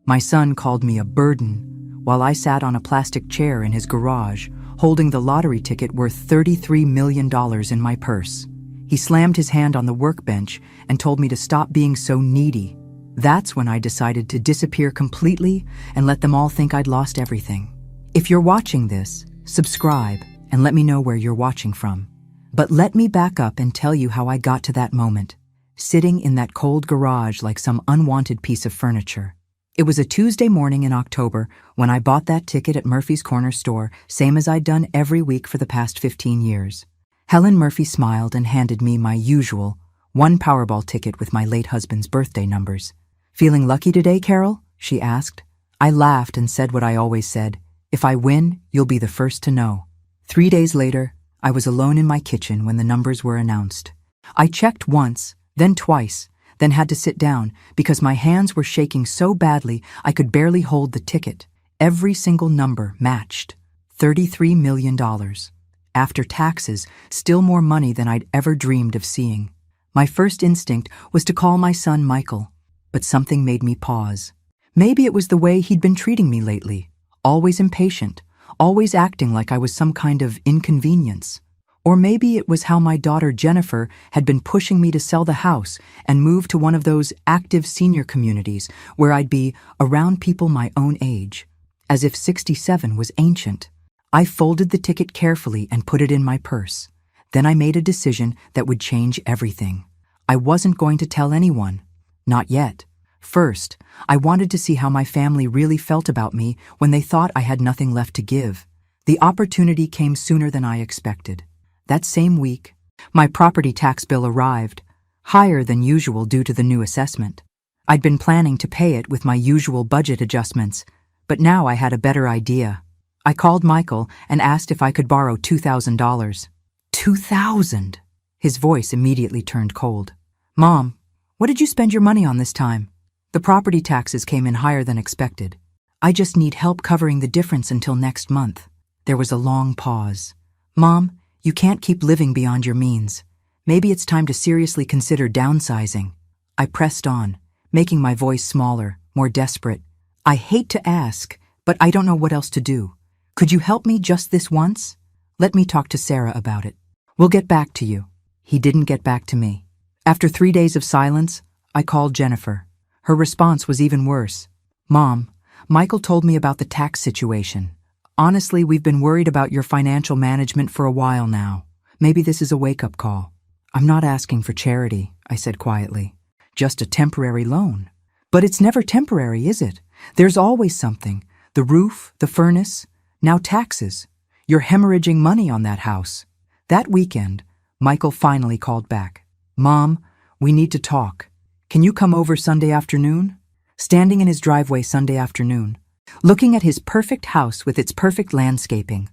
My son called me a burden, while I sat on a plastic chair in his garage, holding the lottery ticket worth $33 million in my purse. He slammed his hand on the workbench and told me to stop being so needy. That's when I decided to disappear completely and let them all think I'd lost everything. If you're watching this, subscribe and let me know where you're watching from. But let me back up and tell you how I got to that moment, sitting in that cold garage like some unwanted piece of furniture. It was a Tuesday morning in October when I bought that ticket at Murphy's Corner store, same as I'd done every week for the past 15 years. Helen Murphy smiled and handed me my usual one Powerball ticket with my late husband's birthday numbers. "Feeling lucky today, Carol?" she asked. I laughed and said what I always said, "If I win, you'll be the first to know." 3 days later, I was alone in my kitchen when the numbers were announced. I checked once, then twice, then had to sit down because my hands were shaking so badly I could barely hold the ticket. Every single number matched. $33 million. After taxes, still more money than I'd ever dreamed of seeing. My first instinct was to call my son Michael, but something made me pause. Maybe it was the way he'd been treating me lately, always impatient, always acting like I was some kind of inconvenience. Or maybe it was how my daughter Jennifer had been pushing me to sell the house and move to one of those active senior communities where I'd be around people my own age, as if 67 was ancient. I folded the ticket carefully and put it in my purse. Then I made a decision that would change everything. I wasn't going to tell anyone. Not yet. First, I wanted to see how my family really felt about me when they thought I had nothing left to give. The opportunity came sooner than I expected. That same week, my property tax bill arrived, higher than usual due to the new assessment. I'd been planning to pay it with my usual budget adjustments, but now I had a better idea. I called Michael and asked if I could borrow $2,000. $2,000! His voice immediately turned cold. "Mom, what did you spend your money on this time?" "The property taxes came in higher than expected. I just need help covering the difference until next month." There was a long pause. "Mom, you can't keep living beyond your means. Maybe it's time to seriously consider downsizing." I pressed on, making my voice smaller, more desperate. "I hate to ask, but I don't know what else to do. Could you help me just this once? Let me talk to Sarah about it. We'll get back to you." He didn't get back to me. After 3 days of silence, I called Jennifer. Her response was even worse. "Mom, Michael told me about the tax situation. Honestly, we've been worried about your financial management for a while now. Maybe this is a wake-up call." "I'm not asking for charity," I said quietly. "Just a temporary loan." "But it's never temporary, is it? There's always something. The roof, the furnace, now taxes. You're hemorrhaging money on that house." That weekend, Michael finally called back. "Mom, we need to talk. Can you come over Sunday afternoon?" Standing in his driveway Sunday afternoon, looking at his perfect house with its perfect landscaping,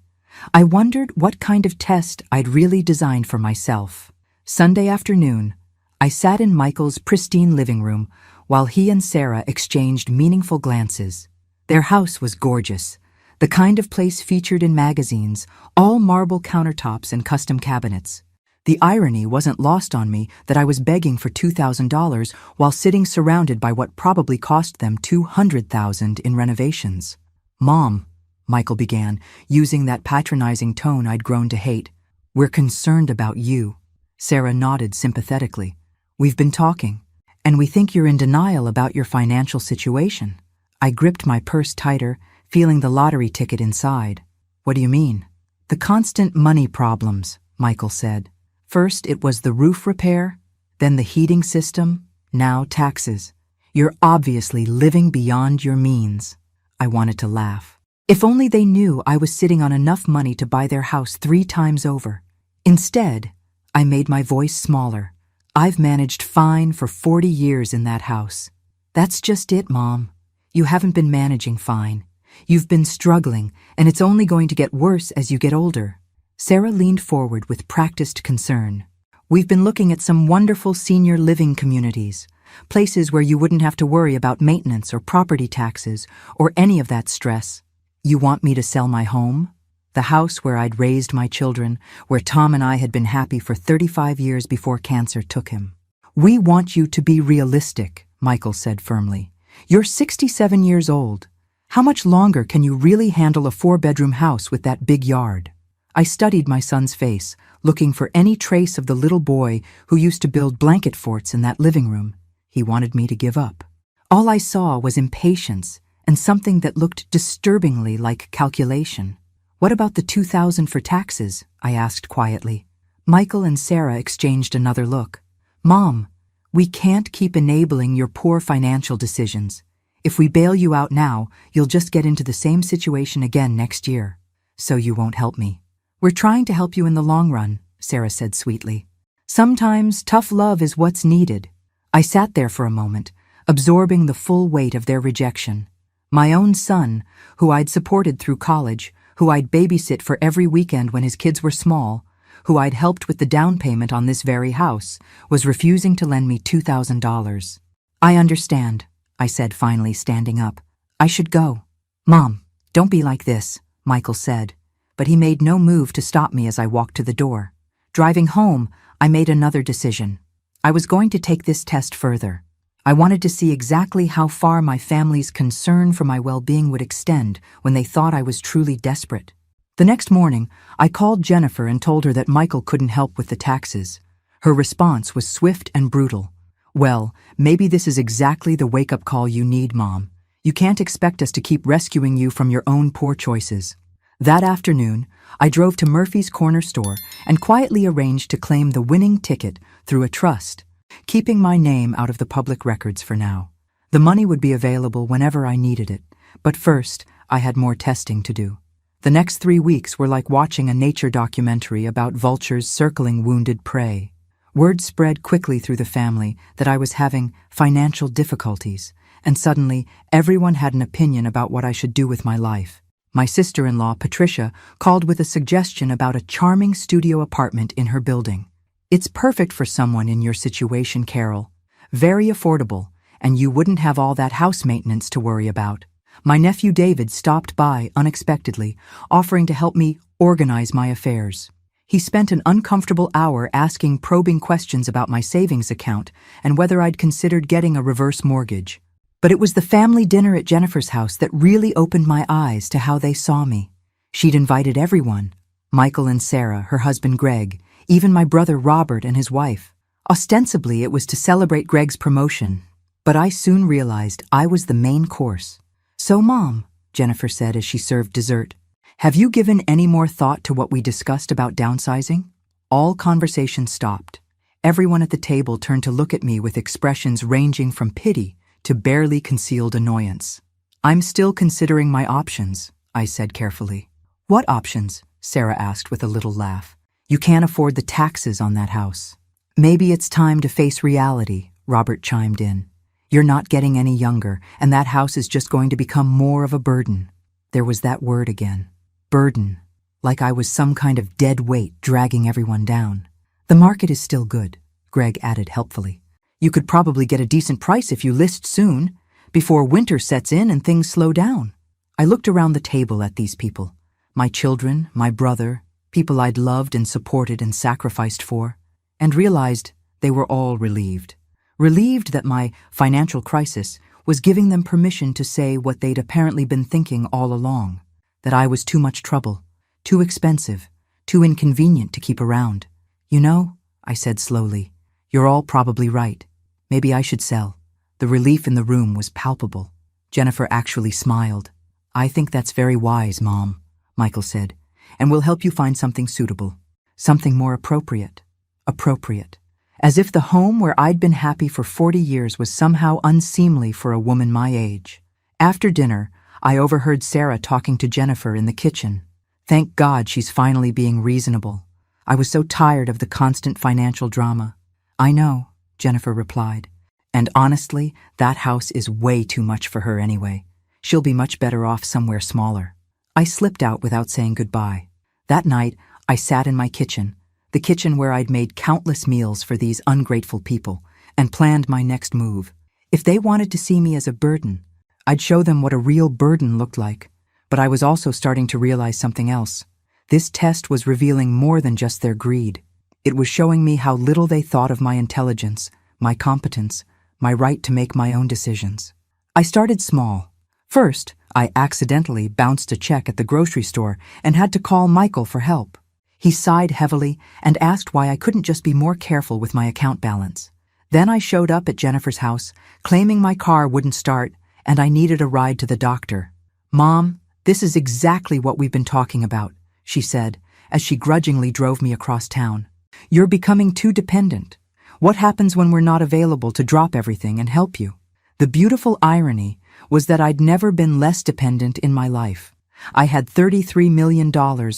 I wondered what kind of test I'd really designed for myself. Sunday afternoon, I sat in Michael's pristine living room while he and Sarah exchanged meaningful glances. Their house was gorgeous, the kind of place featured in magazines, all marble countertops and custom cabinets. The irony wasn't lost on me that I was begging for $2,000 while sitting surrounded by what probably cost them $200,000 in renovations. "Mom," Michael began, using that patronizing tone I'd grown to hate, "we're concerned about you." Sarah nodded sympathetically. "We've been talking, and we think you're in denial about your financial situation." I gripped my purse tighter, feeling the lottery ticket inside. "What do you mean?" "The constant money problems," Michael said. "First it was the roof repair, then the heating system, now taxes. You're obviously living beyond your means." I wanted to laugh. If only they knew I was sitting on enough money to buy their house 3 times over. Instead, I made my voice smaller. "I've managed fine for 40 years in that house." "That's just it, Mom. You haven't been managing fine. You've been struggling, and it's only going to get worse as you get older." Sarah leaned forward with practiced concern. "We've been looking at some wonderful senior living communities, places where you wouldn't have to worry about maintenance or property taxes or any of that stress." "You want me to sell my home? The house where I'd raised my children, where Tom and I had been happy for 35 years before cancer took him." "We want you to be realistic," Michael said firmly. You're 67 years old. How much longer can you really handle a 4-bedroom house with that big yard? I studied my son's face, looking for any trace of the little boy who used to build blanket forts in that living room. He wanted me to give up. All I saw was impatience and something that looked disturbingly like calculation. What about the $2,000 for taxes? I asked quietly. Michael and Sarah exchanged another look. Mom, we can't keep enabling your poor financial decisions. If we bail you out now, you'll just get into the same situation again next year. So you won't help me. We're trying to help you in the long run, Sarah said sweetly. Sometimes tough love is what's needed. I sat there for a moment, absorbing the full weight of their rejection. My own son, who I'd supported through college, who I'd babysit for every weekend when his kids were small, who I'd helped with the down payment on this very house, was refusing to lend me $2,000. I understand, I said, finally standing up. I should go. Mom, don't be like this, Michael said, but he made no move to stop me as I walked to the door. Driving home, I made another decision. I was going to take this test further. I wanted to see exactly how far my family's concern for my well-being would extend when they thought I was truly desperate. The next morning, I called Jennifer and told her that Michael couldn't help with the taxes. Her response was swift and brutal. Well, maybe this is exactly the wake-up call you need, Mom. You can't expect us to keep rescuing you from your own poor choices. That afternoon, I drove to Murphy's Corner store and quietly arranged to claim the winning ticket through a trust, keeping my name out of the public records for now. The money would be available whenever I needed it, but first, I had more testing to do. The next 3 weeks were like watching a nature documentary about vultures circling wounded prey. Word spread quickly through the family that I was having financial difficulties, and suddenly everyone had an opinion about what I should do with my life. My sister-in-law, Patricia, called with a suggestion about a charming studio apartment in her building. It's perfect for someone in your situation, Carol. Very affordable, and you wouldn't have all that house maintenance to worry about. My nephew David stopped by unexpectedly, offering to help me organize my affairs. He spent an uncomfortable hour asking probing questions about my savings account and whether I'd considered getting a reverse mortgage. But it was the family dinner at Jennifer's house that really opened my eyes to how they saw me. She'd invited everyone, Michael and Sarah, her husband Greg, even my brother Robert and his wife. Ostensibly, it was to celebrate Greg's promotion, but I soon realized I was the main course. So, Mom, Jennifer said as she served dessert, have you given any more thought to what we discussed about downsizing? All conversation stopped. Everyone at the table turned to look at me with expressions ranging from pity to barely concealed annoyance. I'm still considering my options, I said carefully. What options? Sarah asked with a little laugh. You can't afford the taxes on that house. Maybe it's time to face reality, Robert chimed in. You're not getting any younger, and that house is just going to become more of a burden. There was that word again. Burden. Like I was some kind of dead weight dragging everyone down. The market is still good, Greg added helpfully. You could probably get a decent price if you list soon, before winter sets in and things slow down. I looked around the table at these people. My children, my brother, people I'd loved and supported and sacrificed for, and realized they were all relieved. Relieved that my financial crisis was giving them permission to say what they'd apparently been thinking all along, that I was too much trouble, too expensive, too inconvenient to keep around. You know, I said slowly, you're all probably right. Maybe I should sell. The relief in the room was palpable. Jennifer actually smiled. I think that's very wise, Mom, Michael said, and we'll help you find something suitable, something more appropriate. Appropriate. As if the home where I'd been happy for 40 years was somehow unseemly for a woman my age. After dinner, I overheard Sarah talking to Jennifer in the kitchen. Thank God she's finally being reasonable. I was so tired of the constant financial drama. I know, Jennifer replied. And honestly, that house is way too much for her anyway. She'll be much better off somewhere smaller. I slipped out without saying goodbye. That night, I sat in my kitchen, the kitchen where I'd made countless meals for these ungrateful people, and planned my next move. If they wanted to see me as a burden, I'd show them what a real burden looked like. But I was also starting to realize something else. This test was revealing more than just their greed. It was showing me how little they thought of my intelligence, my competence, my right to make my own decisions. I started small. First, I accidentally bounced a check at the grocery store and had to call Michael for help. He sighed heavily and asked why I couldn't just be more careful with my account balance. Then I showed up at Jennifer's house, claiming my car wouldn't start and I needed a ride to the doctor. "Mom, this is exactly what we've been talking about," she said, as she grudgingly drove me across town. "You're becoming too dependent. What happens when we're not available to drop everything and help you?" The beautiful irony was that I'd never been less dependent in my life. I had $33 million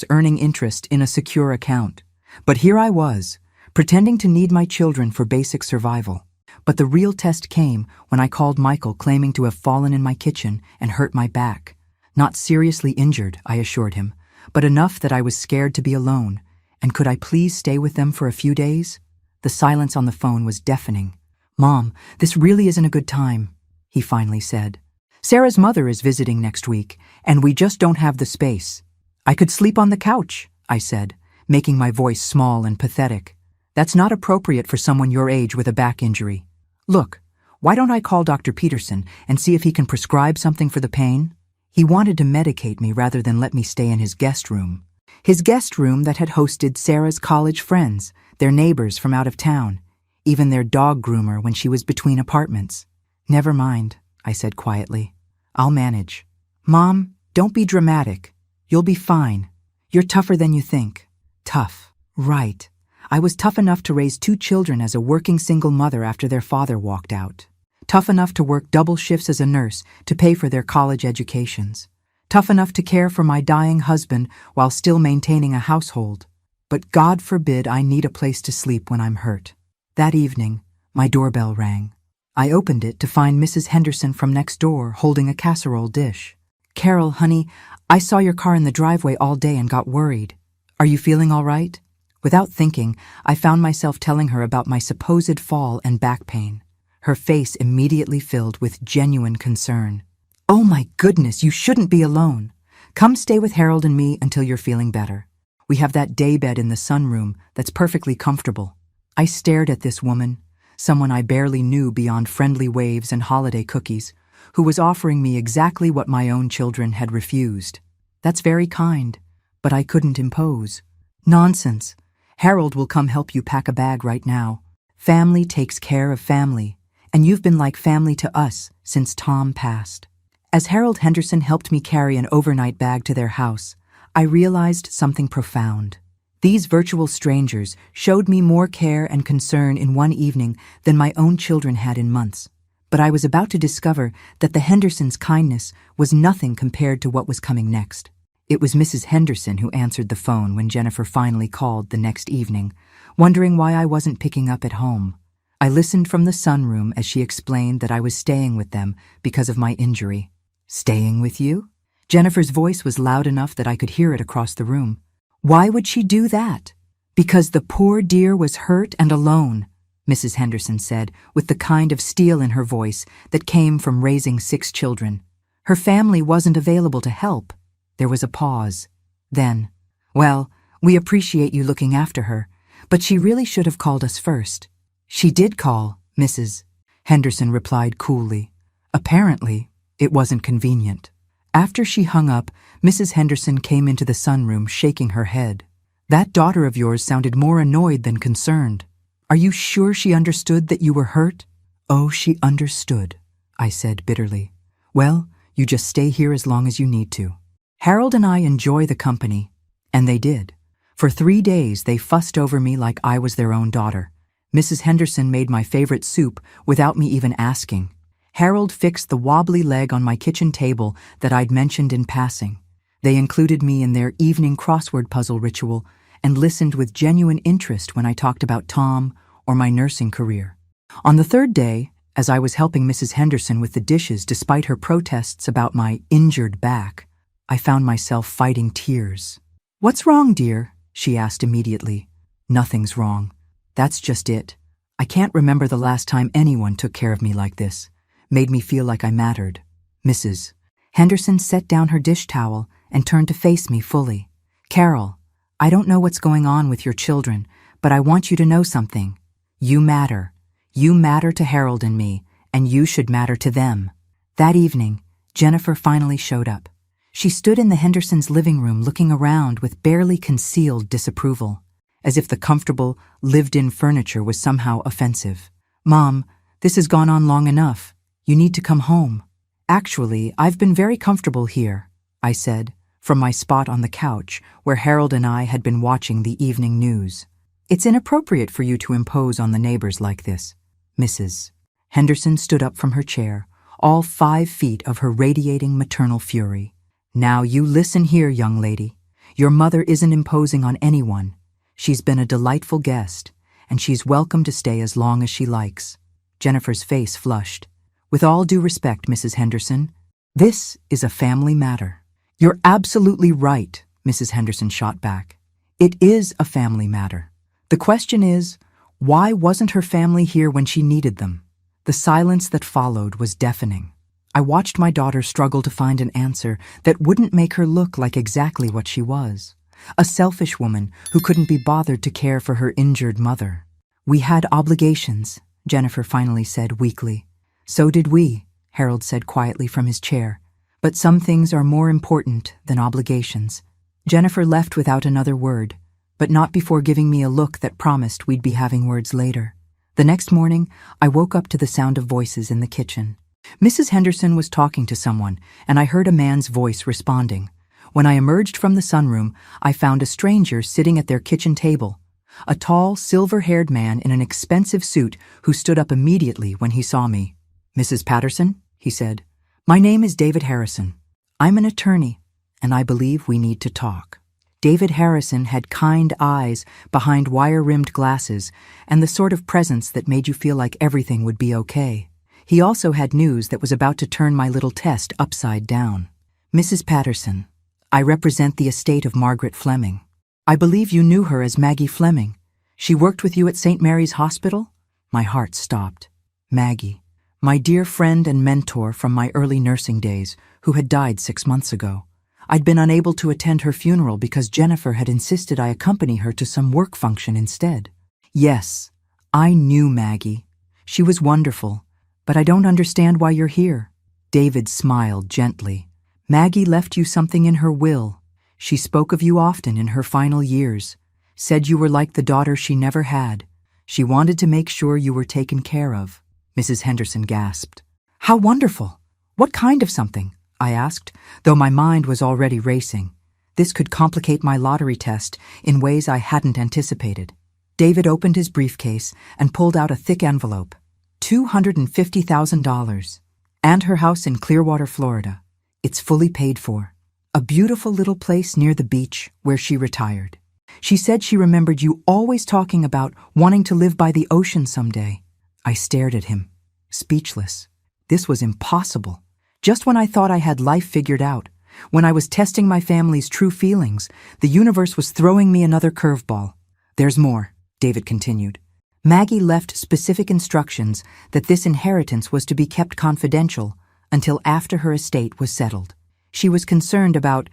earning interest in a secure account. But here I was, pretending to need my children for basic survival. But the real test came when I called Michael claiming to have fallen in my kitchen and hurt my back. Not seriously injured, I assured him, but enough that I was scared to be alone. And could I please stay with them for a few days? The silence on the phone was deafening. "Mom, this really isn't a good time," he finally said. "Sarah's mother is visiting next week, and we just don't have the space." "I could sleep on the couch," I said, making my voice small and pathetic. "That's not appropriate for someone your age with a back injury. Look, why don't I call Dr. Peterson and see if he can prescribe something for the pain?" He wanted to medicate me rather than let me stay in his guest room. His guest room that had hosted Sarah's college friends, their neighbors from out of town, even their dog groomer when she was between apartments. "Never mind," I said quietly. "I'll manage." "Mom, don't be dramatic. You'll be fine. You're tougher than you think." Tough. Right. I was tough enough to raise 2 children as a working single mother after their father walked out. Tough enough to work double shifts as a nurse to pay for their college educations. Tough enough to care for my dying husband while still maintaining a household. But God forbid I need a place to sleep when I'm hurt. That evening, my doorbell rang. I opened it to find Mrs. Henderson from next door holding a casserole dish. "Carol, honey, I saw your car in the driveway all day and got worried. Are you feeling all right?" Without thinking, I found myself telling her about my supposed fall and back pain. Her face immediately filled with genuine concern. "Oh my goodness, you shouldn't be alone. Come stay with Harold and me until you're feeling better. We have that daybed in the sunroom that's perfectly comfortable." I stared at this woman, someone I barely knew beyond friendly waves and holiday cookies, who was offering me exactly what my own children had refused. "That's very kind, but I couldn't impose." "Nonsense. Harold will come help you pack a bag right now. Family takes care of family, and you've been like family to us since Tom passed." As Harold Henderson helped me carry an overnight bag to their house, I realized something profound. These virtual strangers showed me more care and concern in one evening than my own children had in months. But I was about to discover that the Hendersons' kindness was nothing compared to what was coming next. It was Mrs. Henderson who answered the phone when Jennifer finally called the next evening, wondering why I wasn't picking up at home. I listened from the sunroom as she explained that I was staying with them because of my injury. "Staying with you?" Jennifer's voice was loud enough that I could hear it across the room. "Why would she do that?" "Because the poor dear was hurt and alone," Mrs. Henderson said, with the kind of steel in her voice that came from raising 6 children. "Her family wasn't available to help." There was a pause. Then, "Well, we appreciate you looking after her, but she really should have called us first." "She did call," Mrs. Henderson replied coolly. "Apparently, it wasn't convenient." After she hung up, Mrs. Henderson came into the sunroom shaking her head. "That daughter of yours sounded more annoyed than concerned. Are you sure she understood that you were hurt?" "Oh, she understood," I said bitterly. "Well, you just stay here as long as you need to. Harold and I enjoy the company." And they did. For 3 days they fussed over me like I was their own daughter. Mrs. Henderson made my favorite soup without me even asking. Harold fixed the wobbly leg on my kitchen table that I'd mentioned in passing. They included me in their evening crossword puzzle ritual and listened with genuine interest when I talked about Tom or my nursing career. On the 3rd day, as I was helping Mrs. Henderson with the dishes despite her protests about my injured back, I found myself fighting tears. "What's wrong, dear?" she asked immediately. "Nothing's wrong. That's just it. I can't remember the last time anyone took care of me like this. Made me feel like I mattered." Mrs. Henderson set down her dish towel and turned to face me fully. "Carol, I don't know what's going on with your children, but I want you to know something. You matter. You matter to Harold and me, and you should matter to them." That evening, Jennifer finally showed up. She stood in the Hendersons' living room looking around with barely concealed disapproval, as if the comfortable, lived-in furniture was somehow offensive. "Mom, this has gone on long enough. You need to come home." "Actually, I've been very comfortable here," I said, from my spot on the couch where Harold and I had been watching the evening news. "It's inappropriate for you to impose on the neighbors like this." Mrs. Henderson stood up from her chair, all 5 feet of her radiating maternal fury. "Now you listen here, young lady. Your mother isn't imposing on anyone. She's been a delightful guest, and she's welcome to stay as long as she likes." Jennifer's face flushed. "With all due respect, Mrs. Henderson, this is a family matter." "You're absolutely right," Mrs. Henderson shot back. "It is a family matter. The question is, why wasn't her family here when she needed them?" The silence that followed was deafening. I watched my daughter struggle to find an answer that wouldn't make her look like exactly what she was, a selfish woman who couldn't be bothered to care for her injured mother. "We had obligations," Jennifer finally said weakly. "So did we," Harold said quietly from his chair. "But some things are more important than obligations." Jennifer left without another word, but not before giving me a look that promised we'd be having words later. The next morning, I woke up to the sound of voices in the kitchen. Mrs. Henderson was talking to someone, and I heard a man's voice responding. When I emerged from the sunroom, I found a stranger sitting at their kitchen table, a tall, silver-haired man in an expensive suit who stood up immediately when he saw me. "Mrs. Patterson," he said, "my name is David Harrison. I'm an attorney, and I believe we need to talk." David Harrison had kind eyes behind wire-rimmed glasses and the sort of presence that made you feel like everything would be okay. He also had news that was about to turn my little test upside down. "Mrs. Patterson, I represent the estate of Margaret Fleming. I believe you knew her as Maggie Fleming. She worked with you at St. Mary's Hospital?" My heart stopped. Maggie, my dear friend and mentor from my early nursing days, who had died 6 months ago. I'd been unable to attend her funeral because Jennifer had insisted I accompany her to some work function instead. "Yes, I knew Maggie. She was wonderful, but I don't understand why you're here." David smiled gently. "Maggie left you something in her will. She spoke of you often in her final years, said you were like the daughter she never had. She wanted to make sure you were taken care of." Mrs. Henderson gasped. "How wonderful! What kind of something?" I asked, though my mind was already racing. This could complicate my lottery test in ways I hadn't anticipated. David opened his briefcase and pulled out a thick envelope. $250,000. And her house in Clearwater, Florida. It's fully paid for. A beautiful little place near the beach where she retired. She said she remembered you always talking about wanting to live by the ocean someday. I stared at him, speechless. This was impossible. Just when I thought I had life figured out, when I was testing my family's true feelings, the universe was throwing me another curveball. "There's more," David continued. "Maggie left specific instructions that this inheritance was to be kept confidential until after her estate was settled. She was concerned about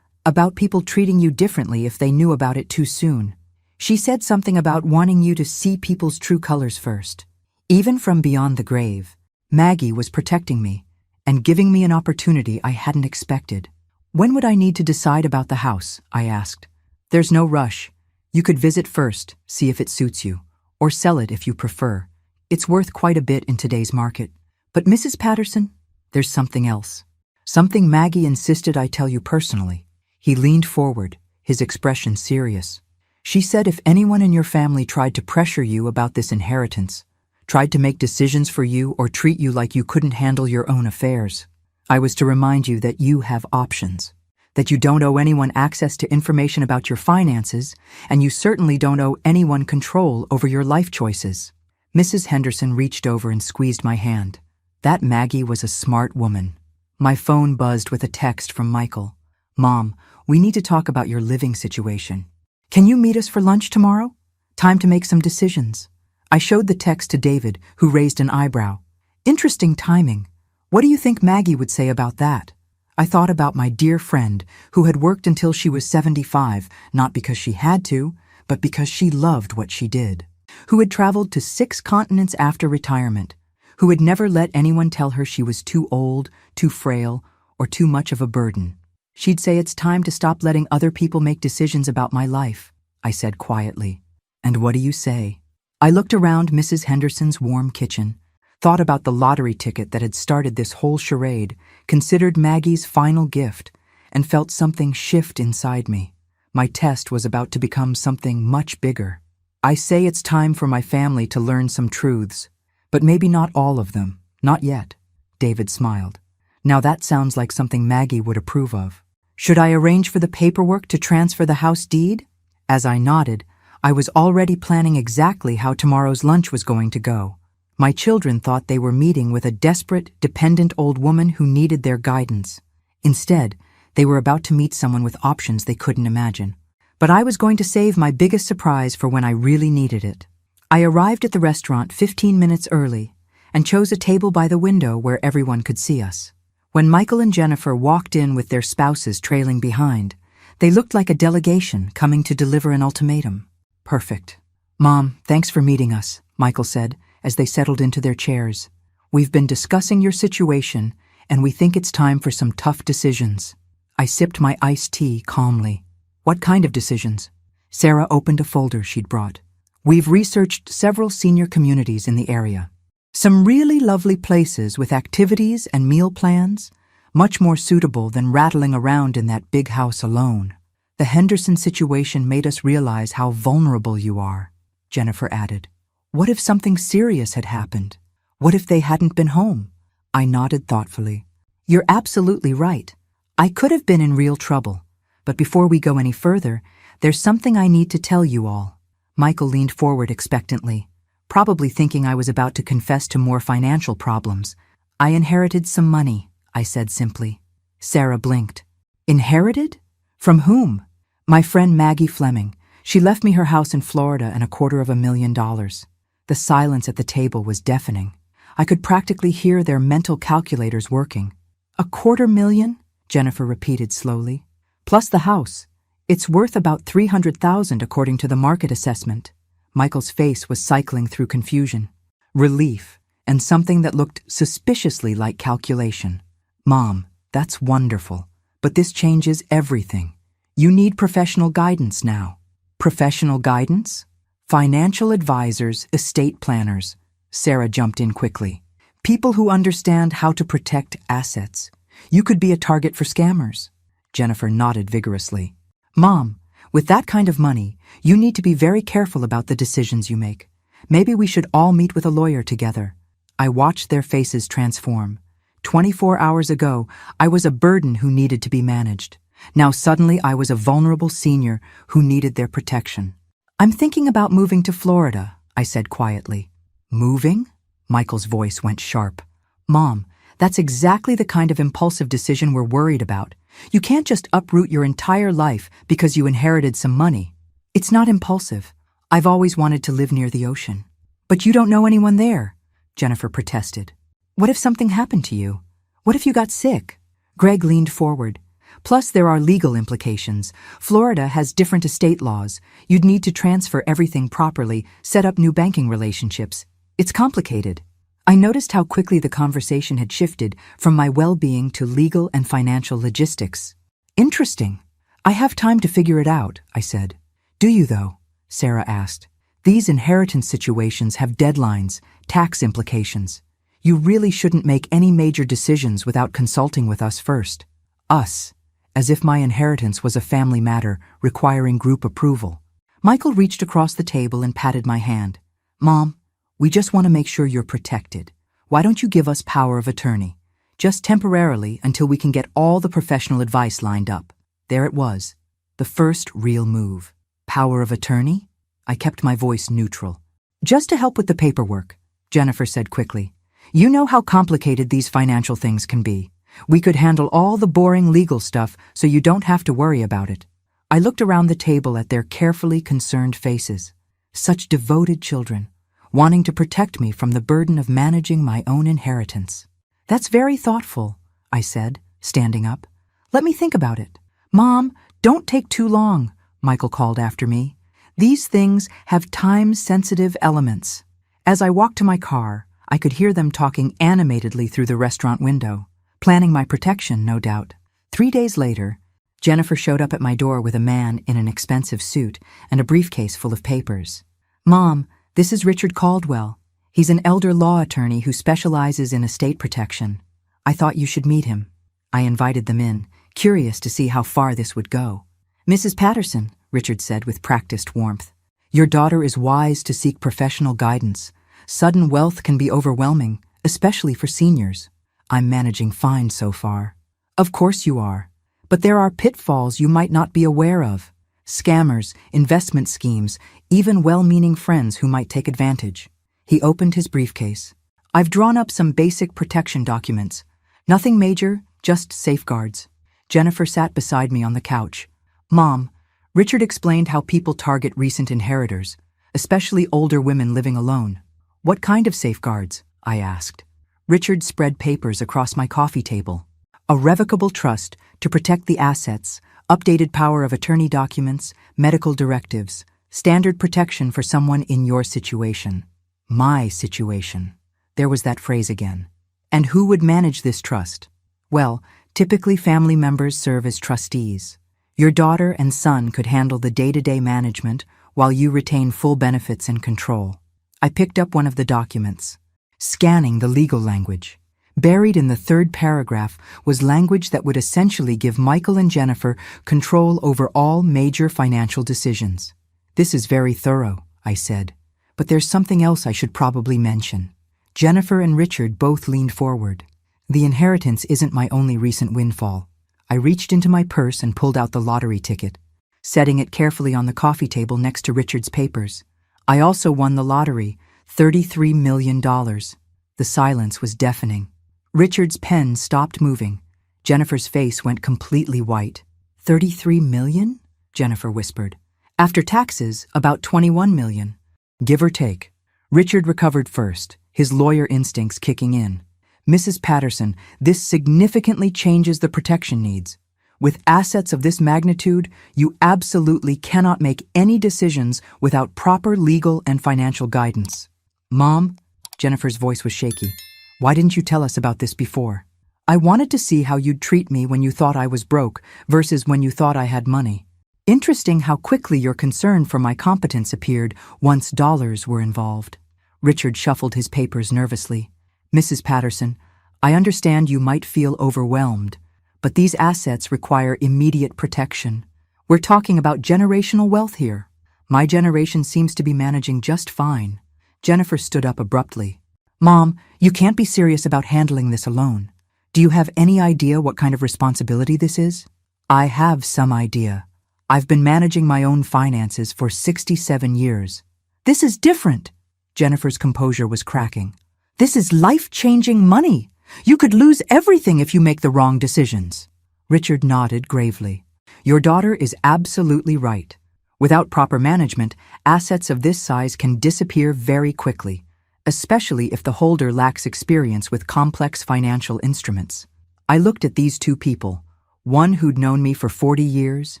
people treating you differently if they knew about it too soon. She said something about wanting you to see people's true colors first. Even from beyond the grave, Maggie was protecting me and giving me an opportunity I hadn't expected." "When would I need to decide about the house?" I asked. "There's no rush. You could visit first, see if it suits you, or sell it if you prefer. It's worth quite a bit in today's market. But Mrs. Patterson, there's something else. Something Maggie insisted I tell you personally." He leaned forward, his expression serious. "She said if anyone in your family tried to pressure you about this inheritance, tried to make decisions for you or treat you like you couldn't handle your own affairs, I was to remind you that you have options, that you don't owe anyone access to information about your finances, and you certainly don't owe anyone control over your life choices." Mrs. Henderson reached over and squeezed my hand. That Maggie was a smart woman. My phone buzzed with a text from Michael. "Mom, we need to talk about your living situation. Can you meet us for lunch tomorrow? Time to make some decisions." I showed the text to David, who raised an eyebrow. "Interesting timing. What do you think Maggie would say about that?" I thought about my dear friend, who had worked until she was 75, not because she had to, but because she loved what she did, who had traveled to 6 continents after retirement, who had never let anyone tell her she was too old, too frail, or too much of a burden. She'd say it's time to stop letting other people make decisions about my life, I said quietly. And what do you say? I looked around Mrs. Henderson's warm kitchen, thought about the lottery ticket that had started this whole charade, considered Maggie's final gift, and felt something shift inside me. My test was about to become something much bigger. I say it's time for my family to learn some truths, but maybe not all of them, not yet. David smiled. Now that sounds like something Maggie would approve of. Should I arrange for the paperwork to transfer the house deed? As I nodded, I was already planning exactly how tomorrow's lunch was going to go. My children thought they were meeting with a desperate, dependent old woman who needed their guidance. Instead, they were about to meet someone with options they couldn't imagine. But I was going to save my biggest surprise for when I really needed it. I arrived at the restaurant 15 minutes early and chose a table by the window where everyone could see us. When Michael and Jennifer walked in with their spouses trailing behind, they looked like a delegation coming to deliver an ultimatum. Perfect. Mom, thanks for meeting us, Michael said as they settled into their chairs. We've been discussing your situation, and we think it's time for some tough decisions. I sipped my iced tea calmly. What kind of decisions? Sarah opened a folder she'd brought. We've researched several senior communities in the area. Some really lovely places with activities and meal plans, much more suitable than rattling around in that big house alone. The Henderson situation made us realize how vulnerable you are, Jennifer added. What if something serious had happened? What if they hadn't been home? I nodded thoughtfully. You're absolutely right. I could have been in real trouble. But before we go any further, there's something I need to tell you all. Michael leaned forward expectantly, probably thinking I was about to confess to more financial problems. I inherited some money, I said simply. Sarah blinked. Inherited? From whom? My friend Maggie Fleming. She left me her house in Florida and $250,000. The silence at the table was deafening. I could practically hear their mental calculators working. $250,000? Jennifer repeated slowly. Plus the house. It's worth about $300,000 according to the market assessment. Michael's face was cycling through confusion, relief, and something that looked suspiciously like calculation. Mom, that's wonderful, but this changes everything. You need professional guidance now. Professional guidance? Financial advisors, estate planners. Sarah jumped in quickly. People who understand how to protect assets. You could be a target for scammers. Jennifer nodded vigorously. Mom, with that kind of money, you need to be very careful about the decisions you make. Maybe we should all meet with a lawyer together. I watched their faces transform. 24 hours ago, I was a burden who needed to be managed. Now suddenly I was a vulnerable senior who needed their protection. I'm thinking about moving to Florida, I said quietly. Moving? Michael's voice went sharp. Mom, that's exactly the kind of impulsive decision we're worried about. You can't just uproot your entire life because you inherited some money. It's not impulsive. I've always wanted to live near the ocean. But you don't know anyone there, Jennifer protested. What if something happened to you? What if you got sick? Greg leaned forward. Plus there are legal implications. Florida has different estate laws. You'd need to transfer everything properly, set up new banking relationships. It's complicated. I noticed how quickly the conversation had shifted from my well-being to legal and financial logistics. Interesting. I have time to figure it out, I said. Do you, though? Sarah asked. These inheritance situations have deadlines, tax implications. You really shouldn't make any major decisions without consulting with us first. Us, as if my inheritance was a family matter requiring group approval. Michael reached across the table and patted my hand. Mom, we just want to make sure you're protected. Why don't you give us power of attorney? Just temporarily until we can get all the professional advice lined up. There it was. The first real move. Power of attorney? I kept my voice neutral. Just to help with the paperwork, Jennifer said quickly. You know how complicated these financial things can be. We could handle all the boring legal stuff so you don't have to worry about it. I looked around the table at their carefully concerned faces. Such devoted children, wanting to protect me from the burden of managing my own inheritance. That's very thoughtful, I said, standing up. Let me think about it. Mom, don't take too long, Michael called after me. These things have time-sensitive elements. As I walked to my car, I could hear them talking animatedly through the restaurant window, planning my protection, no doubt. 3 days later, Jennifer showed up at my door with a man in an expensive suit and a briefcase full of papers. "Mom, this is Richard Caldwell. He's an elder law attorney who specializes in estate protection. I thought you should meet him." I invited them in, curious to see how far this would go. "Mrs. Patterson," Richard said with practiced warmth, "your daughter is wise to seek professional guidance. Sudden wealth can be overwhelming, especially for seniors. I'm managing fine so far." "Of course you are. But there are pitfalls you might not be aware of. Scammers, investment schemes, even well-meaning friends who might take advantage." He opened his briefcase. "I've drawn up some basic protection documents. Nothing major, just safeguards." Jennifer sat beside me on the couch. "Mom, Richard explained how people target recent inheritors, especially older women living alone." "What kind of safeguards?" I asked. Richard spread papers across my coffee table. "A revocable trust to protect the assets, updated power of attorney documents, medical directives, standard protection for someone in your situation." My situation. There was that phrase again. "And who would manage this trust?" "Well, typically family members serve as trustees. Your daughter and son could handle the day-to-day management while you retain full benefits and control." I picked up one of the documents, scanning the legal language. Buried in the third paragraph was language that would essentially give Michael and Jennifer control over all major financial decisions. "This is very thorough," I said, "but there's something else I should probably mention." Jennifer and Richard both leaned forward. "The inheritance isn't my only recent windfall." I reached into my purse and pulled out the lottery ticket, setting it carefully on the coffee table next to Richard's papers. "I also won the lottery, $33 million. The silence was deafening. Richard's pen stopped moving. Jennifer's face went completely white. "$33 million?" Jennifer whispered. "After taxes, about $21 million. Give or take." Richard recovered first, his lawyer instincts kicking in. "Mrs. Patterson, this significantly changes the protection needs. With assets of this magnitude, you absolutely cannot make any decisions without proper legal and financial guidance." "Mom," Jennifer's voice was shaky, "why didn't you tell us about this before?" "I wanted to see how you'd treat me when you thought I was broke versus when you thought I had money. Interesting how quickly your concern for my competence appeared once dollars were involved." Richard shuffled his papers nervously. "Mrs. Patterson, I understand you might feel overwhelmed, but these assets require immediate protection. We're talking about generational wealth here. My generation seems to be managing just fine." Jennifer stood up abruptly. "Mom, you can't be serious about handling this alone. Do you have any idea what kind of responsibility this is?" "I have some idea. I've been managing my own finances for 67 years. This is different." Jennifer's composure was cracking. "This is life-changing money. You could lose everything if you make the wrong decisions." Richard nodded gravely. "Your daughter is absolutely right. Without proper management, assets of this size can disappear very quickly, especially if the holder lacks experience with complex financial instruments." I looked at these two people, one who'd known me for 40 years,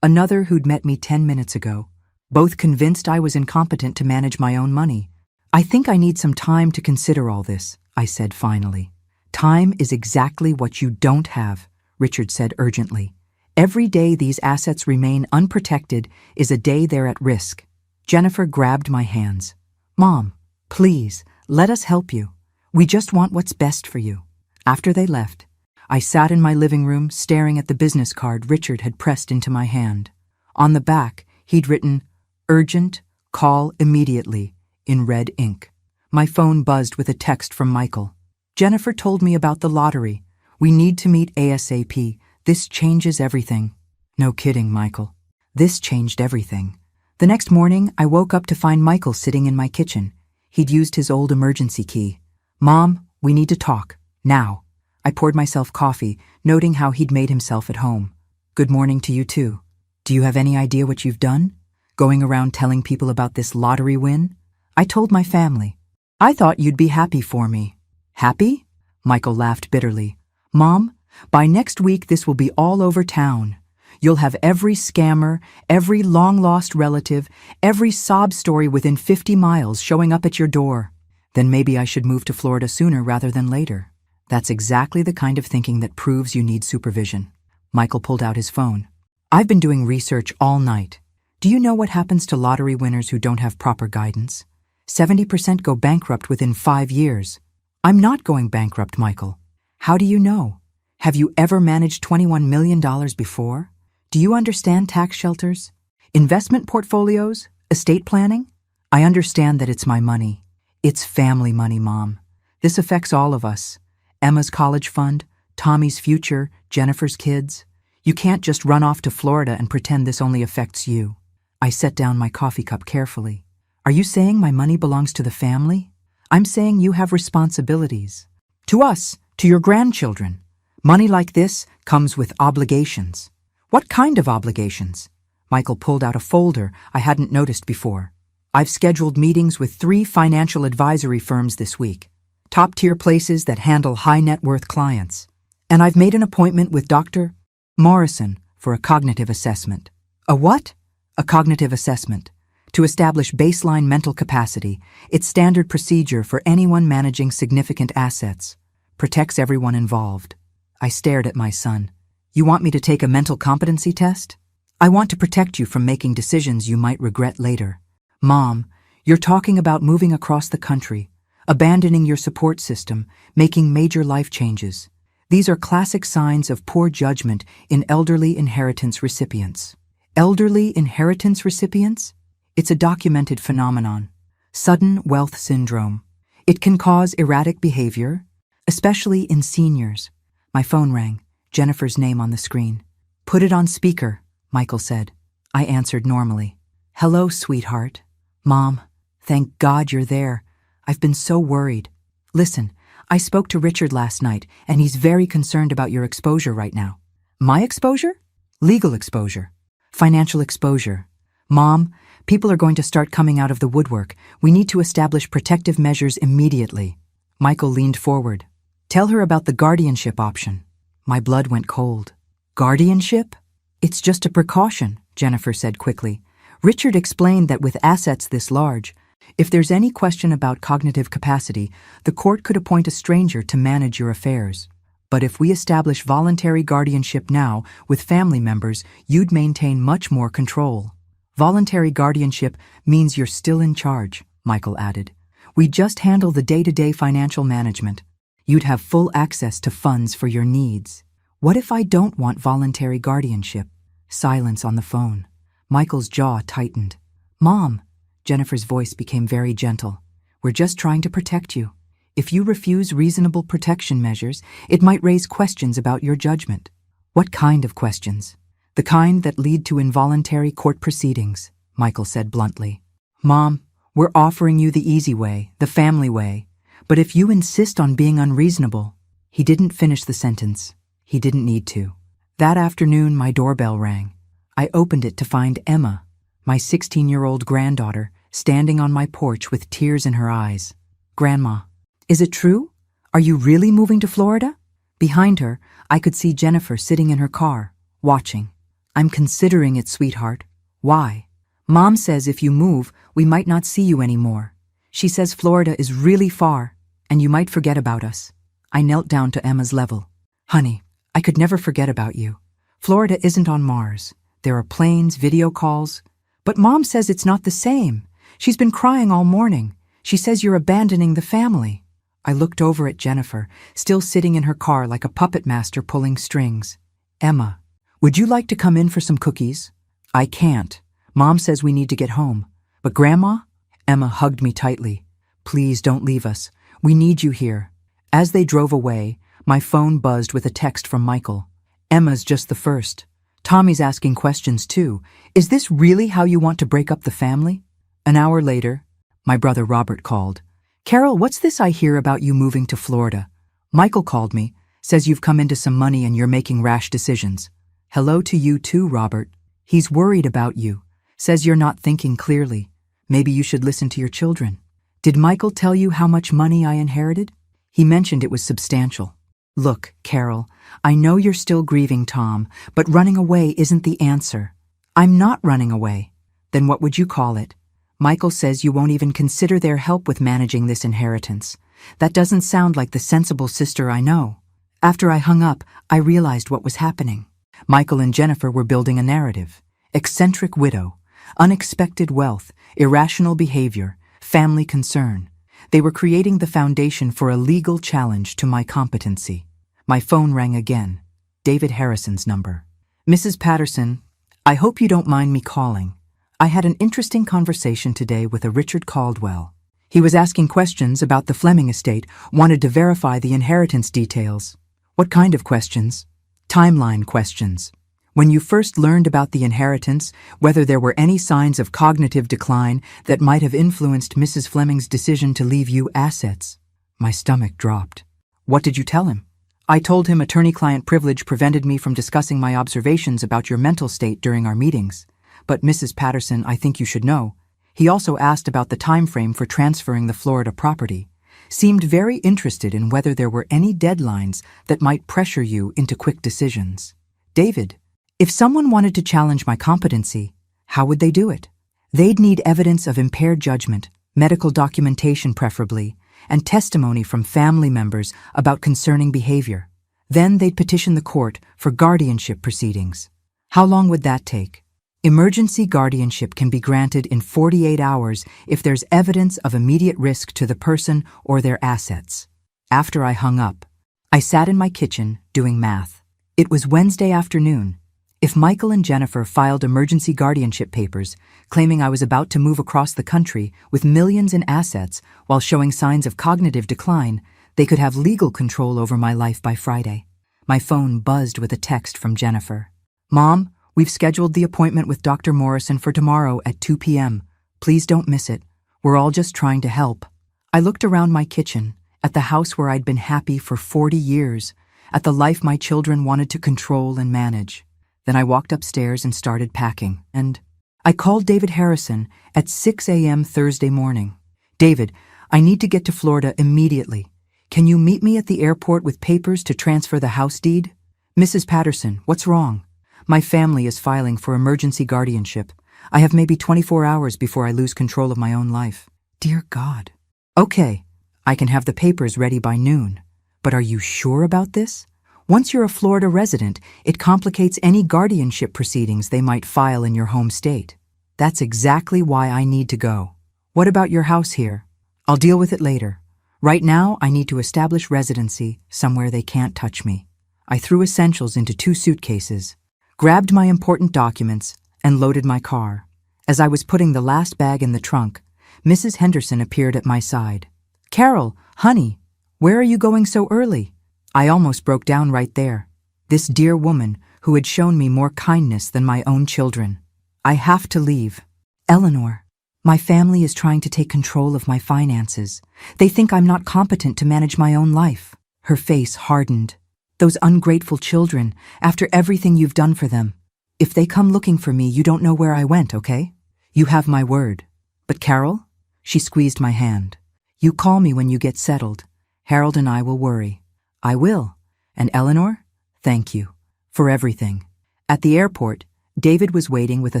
another who'd met me 10 minutes ago, both convinced I was incompetent to manage my own money. "I think I need some time to consider all this," I said finally. "Time is exactly what you don't have," Richard said urgently. "Every day these assets remain unprotected is a day they're at risk." Jennifer grabbed my hands. "Mom, please, let us help you. We just want what's best for you." After they left, I sat in my living room staring at the business card Richard had pressed into my hand. On the back, he'd written, "Urgent, call immediately," in red ink. My phone buzzed with a text from Michael. "Jennifer told me about the lottery. We need to meet ASAP. This changes everything." No kidding, Michael. This changed everything. The next morning, I woke up to find Michael sitting in my kitchen. He'd used his old emergency key. "Mom, we need to talk. Now." I poured myself coffee, noting how he'd made himself at home. "Good morning to you too. Do you have any idea what you've done? Going around telling people about this lottery win?" "I told my family. I thought you'd be happy for me." "Happy?" Michael laughed bitterly. "Mom, by next week this will be all over town. You'll have every scammer, every long-lost relative, every sob story within 50 miles showing up at your door. Then maybe I should move to Florida sooner rather than later. That's exactly the kind of thinking that proves you need supervision. Michael pulled out his phone. I've been doing research all night. Do you know what happens to lottery winners who don't have proper guidance? 70% go bankrupt within 5 years. I'm not going bankrupt, Michael. How do you know? Have you ever managed $21 million before? Do you understand tax shelters? Investment portfolios? Estate planning? I understand that it's my money. It's family money, Mom. This affects all of us. Emma's college fund, Tommy's future, Jennifer's kids. You can't just run off to Florida and pretend this only affects you. I set down my coffee cup carefully. Are you saying my money belongs to the family? I'm saying you have responsibilities. To us, to your grandchildren. Money like this comes with obligations. What kind of obligations? Michael pulled out a folder I hadn't noticed before. I've scheduled meetings with 3 financial advisory firms this week. Top-tier places that handle high-net-worth clients. And I've made an appointment with Dr. Morrison for a cognitive assessment. A what? A cognitive assessment. To establish baseline mental capacity, it's standard procedure for anyone managing significant assets. Protects everyone involved. I stared at my son. You want me to take a mental competency test? I want to protect you from making decisions you might regret later. Mom, you're talking about moving across the country, abandoning your support system, making major life changes. These are classic signs of poor judgment in elderly inheritance recipients. Elderly inheritance recipients? It's a documented phenomenon. Sudden wealth syndrome. It can cause erratic behavior, especially in seniors. My phone rang, Jennifer's name on the screen. Put it on speaker, Michael said. I answered normally. Hello, sweetheart. Mom, thank God you're there. I've been so worried. Listen, I spoke to Richard last night, and he's very concerned about your exposure right now. My exposure? Legal exposure. Financial exposure. Mom, people are going to start coming out of the woodwork. We need to establish protective measures immediately. Michael leaned forward. Tell her about the guardianship option. My blood went cold. Guardianship? It's just a precaution, Jennifer said quickly. Richard explained that with assets this large, if there's any question about cognitive capacity, the court could appoint a stranger to manage your affairs. But if we establish voluntary guardianship now with family members, you'd maintain much more control. Voluntary guardianship means you're still in charge, Michael added. We just handle the day-to-day financial management. You'd have full access to funds for your needs. What if I don't want voluntary guardianship? Silence on the phone. Michael's jaw tightened. Mom, Jennifer's voice became very gentle. We're just trying to protect you. If you refuse reasonable protection measures, it might raise questions about your judgment. What kind of questions? The kind that lead to involuntary court proceedings, Michael said bluntly. Mom, we're offering you the easy way, the family way. But if you insist on being unreasonable... He didn't finish the sentence. He didn't need to. That afternoon, my doorbell rang. I opened it to find Emma, my 16-year-old granddaughter, standing on my porch with tears in her eyes. Grandma, is it true? Are you really moving to Florida? Behind her, I could see Jennifer sitting in her car, watching. I'm considering it, sweetheart. Why? Mom says if you move, we might not see you anymore. She says Florida is really far, and you might forget about us. I knelt down to Emma's level. Honey, I could never forget about you. Florida isn't on Mars. There are planes, video calls. But Mom says it's not the same. She's been crying all morning. She says you're abandoning the family. I looked over at Jennifer, still sitting in her car like a puppet master pulling strings. Emma, would you like to come in for some cookies? I can't. Mom says we need to get home. But Grandma? Emma hugged me tightly. Please don't leave us. We need you here. As they drove away, my phone buzzed with a text from Michael. Emma's just the first. Tommy's asking questions too. Is this really how you want to break up the family? An hour later, my brother Robert called. Carol, what's this I hear about you moving to Florida? Michael called me, says you've come into some money and you're making rash decisions. Hello to you too, Robert. He's worried about you. Says you're not thinking clearly. Maybe you should listen to your children. Did Michael tell you how much money I inherited? He mentioned it was substantial. Look, Carol, I know you're still grieving Tom, but running away isn't the answer. I'm not running away. Then what would you call it? Michael says you won't even consider their help with managing this inheritance. That doesn't sound like the sensible sister I know. After I hung up, I realized what was happening. Michael and Jennifer were building a narrative. Eccentric widow, unexpected wealth, irrational behavior, family concern. They were creating the foundation for a legal challenge to my competency. My phone rang again. David Harrison's number. Mrs. Patterson, I hope you don't mind me calling. I had an interesting conversation today with a Richard Caldwell. He was asking questions about the Fleming estate, wanted to verify the inheritance details. What kind of questions? Timeline questions. When you first learned about the inheritance, whether there were any signs of cognitive decline that might have influenced Mrs. Fleming's decision to leave you assets. My stomach dropped. What did you tell him? I told him attorney-client privilege prevented me from discussing my observations about your mental state during our meetings. But Mrs. Patterson, I think you should know. He also asked about the time frame for transferring the Florida property. Seemed very interested in whether there were any deadlines that might pressure you into quick decisions. David, if someone wanted to challenge my competency, how would they do it? They'd need evidence of impaired judgment, medical documentation preferably, and testimony from family members about concerning behavior. Then they'd petition the court for guardianship proceedings. How long would that take? Emergency guardianship can be granted in 48 hours if there's evidence of immediate risk to the person or their assets. After I hung up, I sat in my kitchen doing math. It was Wednesday afternoon. If Michael and Jennifer filed emergency guardianship papers, claiming I was about to move across the country with millions in assets while showing signs of cognitive decline, they could have legal control over my life by Friday. My phone buzzed with a text from Jennifer. Mom, we've scheduled the appointment with Dr. Morrison for tomorrow at 2 p.m. Please don't miss it. We're all just trying to help. I looked around my kitchen, at the house where I'd been happy for 40 years, at the life my children wanted to control and manage. Then I walked upstairs and started packing, and I called David Harrison at 6 a.m. Thursday morning. David, I need to get to Florida immediately. Can you meet me at the airport with papers to transfer the house deed? Mrs. Patterson, what's wrong? My family is filing for emergency guardianship. I have maybe 24 hours before I lose control of my own life. Dear God. Okay, I can have the papers ready by noon. But are you sure about this? Once you're a Florida resident, it complicates any guardianship proceedings they might file in your home state. That's exactly why I need to go. What about your house here? I'll deal with it later. Right now, I need to establish residency somewhere they can't touch me. I threw essentials into 2 suitcases, grabbed my important documents, and loaded my car. As I was putting the last bag in the trunk, Mrs. Henderson appeared at my side. Carol, honey, where are you going so early? I almost broke down right there. This dear woman who had shown me more kindness than my own children. I have to leave. Eleanor, my family is trying to take control of my finances. They think I'm not competent to manage my own life. Her face hardened. Those ungrateful children, after everything you've done for them. If they come looking for me, you don't know where I went, okay? You have my word. But Carol? She squeezed my hand. You call me when you get settled. Harold and I will worry. I will. And Eleanor, thank you for everything. At the airport, David was waiting with a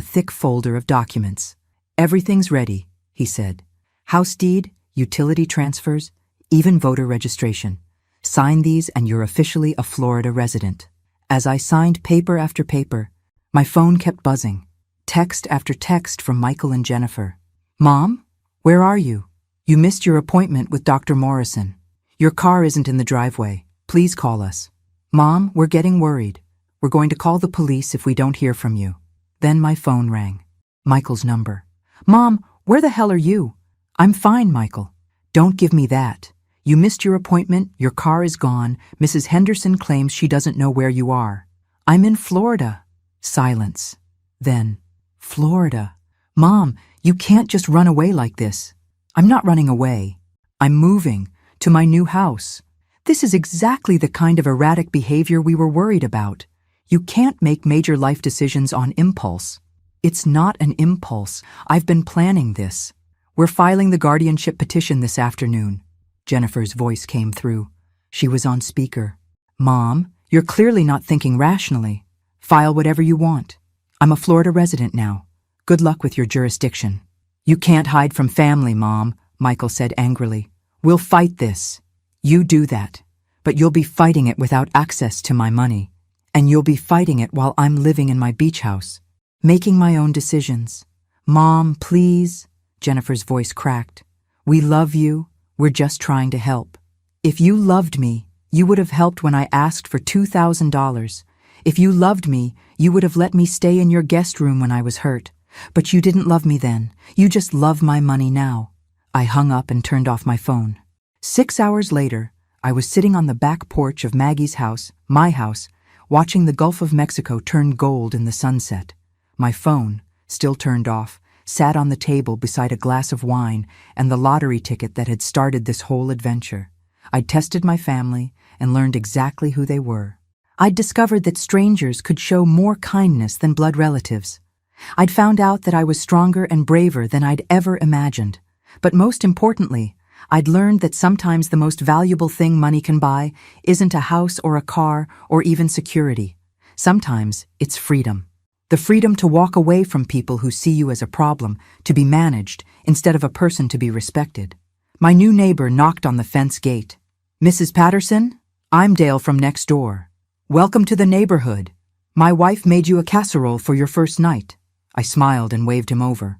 thick folder of documents. Everything's ready, he said. House deed, utility transfers, even voter registration. Sign these and you're officially a Florida resident. As I signed paper after paper, my phone kept buzzing. Text after text from Michael and Jennifer. Mom, where are you? You missed your appointment with Dr. Morrison. Your car isn't in the driveway. Please call us. Mom, we're getting worried. We're going to call the police if we don't hear from you. Then my phone rang. Michael's number. Mom, where the hell are you? I'm fine, Michael. Don't give me that. You missed your appointment, your car is gone, Mrs. Henderson claims she doesn't know where you are. I'm in Florida. Silence. Then, Florida. Mom, you can't just run away like this. I'm not running away. I'm moving to my new house. This is exactly the kind of erratic behavior we were worried about. You can't make major life decisions on impulse. It's not an impulse. I've been planning this. We're filing the guardianship petition this afternoon. Jennifer's voice came through. She was on speaker. Mom, you're clearly not thinking rationally. File whatever you want. I'm a Florida resident now. Good luck with your jurisdiction. You can't hide from family, Mom, Michael said angrily. We'll fight this. You do that. But you'll be fighting it without access to my money. And you'll be fighting it while I'm living in my beach house, making my own decisions. Mom, please, Jennifer's voice cracked. We love you. We're just trying to help. If you loved me, you would have helped when I asked for $2,000. If you loved me, you would have let me stay in your guest room when I was hurt. But you didn't love me then. You just love my money now. I hung up and turned off my phone. 6 hours later, I was sitting on the back porch of Maggie's house, my house, watching the Gulf of Mexico turn gold in the sunset. My phone, still turned off, sat on the table beside a glass of wine and the lottery ticket that had started this whole adventure. I'd tested my family and learned exactly who they were. I'd discovered that strangers could show more kindness than blood relatives. I'd found out that I was stronger and braver than I'd ever imagined. But most importantly, I'd learned that sometimes the most valuable thing money can buy isn't a house or a car or even security. Sometimes it's freedom. The freedom to walk away from people who see you as a problem, to be managed, instead of a person to be respected. My new neighbor knocked on the fence gate. Mrs. Patterson, I'm Dale from next door. Welcome to the neighborhood. My wife made you a casserole for your first night. I smiled and waved him over.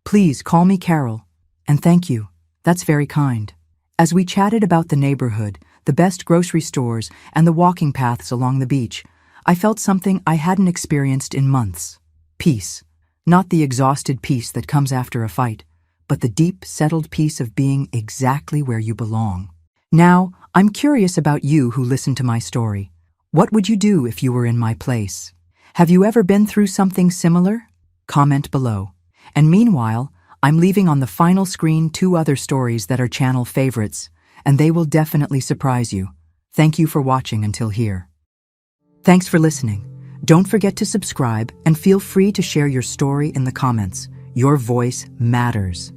Please call me Carol. And thank you. That's very kind. As we chatted about the neighborhood, the best grocery stores, and the walking paths along the beach, I felt something I hadn't experienced in months. Peace. Not the exhausted peace that comes after a fight, but the deep, settled peace of being exactly where you belong. Now, I'm curious about you who listened to my story. What would you do if you were in my place? Have you ever been through something similar? Comment below. And meanwhile, I'm leaving on the final screen 2 other stories that are channel favorites, and they will definitely surprise you. Thank you for watching until here. Thanks for listening. Don't forget to subscribe and feel free to share your story in the comments. Your voice matters.